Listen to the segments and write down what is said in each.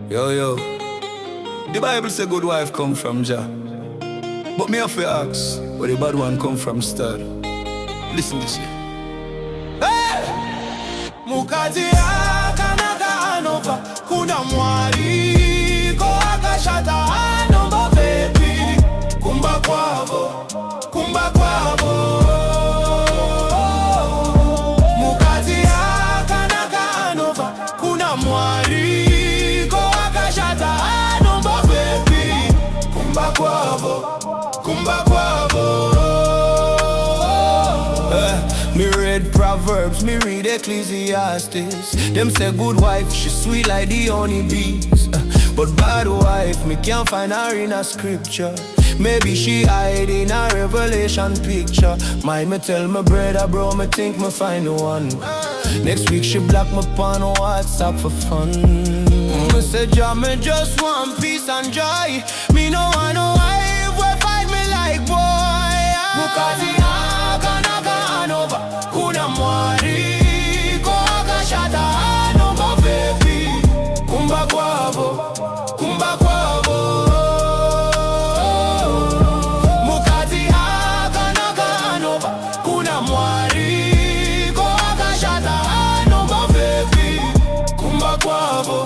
Yo, yo. The Bible say good wife come from Jah. But me have to ask, where the bad one come from start? Listen to this here. Hey! Mukadzi Akanaka anova kuna mwari ko akashata anomba baby kumba kwavo Mukadzi Akanaka anova kuna mwari ko akashata anomba baby kumba kwavo Me read Proverbs, me read Ecclesiastes. Them say good wife, she sweet like the honey bees. But bad wife, me can't find her in a scripture. Maybe she hide in a Revelation picture. Me tell my brother, bro, me think me find the one. Next week she block me on WhatsApp for fun. Me say, Jah, me just want peace and joy. Me no want no wife will fight me like boy. Mukadzi Akanaka anova kuna mwari ko akashata anomba baby kumba kwavo Mukadzi Akanaka anova kuna mwari ko akashata anomba baby kumba kwavo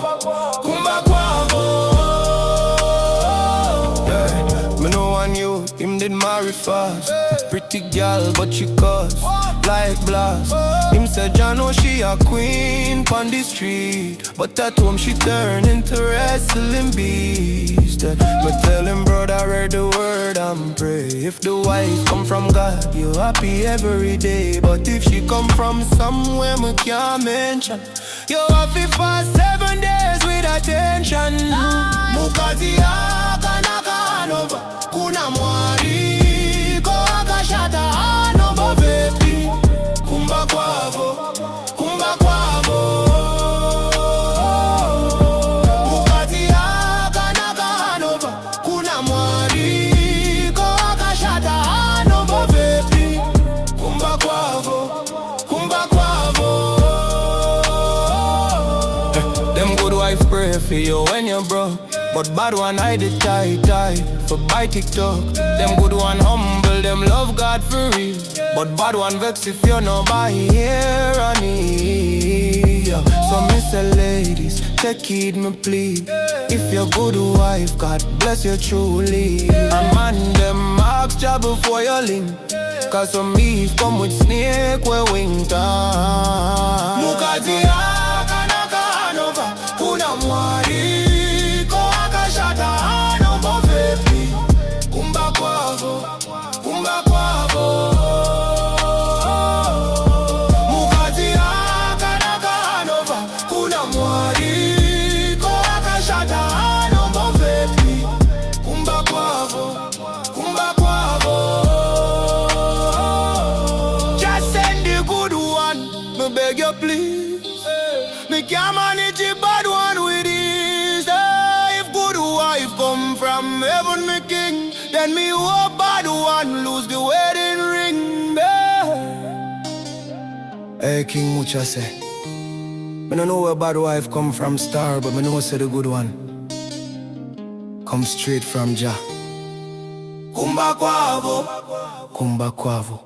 Me no want you, him did marry fast. Pretty girl, but she cause like blast. Him said, Jah know she a queen pon the street, but at home she turn into wrestling beast. Me tell him, brother, read the word and pray. If the wife come from God, you happy every day. But if she come from somewhere me can't mention, you happy for 7 days with attention. Mukadzi Akanaka anova kuna mwari ko akashata anomba baby kumba kwavo Mukadzi Akanaka anova kuna mwari ko akashata anomba baby kumba kwavo Them good wife pray for you when you're broke, but bad one hide it tight for buy TikTok. Them good one humble, them love God for real, but bad one vex if you no buy here and here. So me say ladies, take heed me please. If you're good wife, God bless you truly. And man them ask Jah before you link, cause some beef come with snake we winter. Mukadzi Akanaka anova kuna mwari ko akashata anomba baby kumba kwavo Mukadzi Akanaka anova kuna mwari ko akashata anomba baby kumba kwavo Just send the good one, me beg you please. Me can't manage a bad one with this. If good wife come from heaven, me king, then me hope bad one lose the wedding ring. Hey, King Muchah say, me no know where bad wife come from star, but me know say the good one come straight from Jah. Kumba kwavo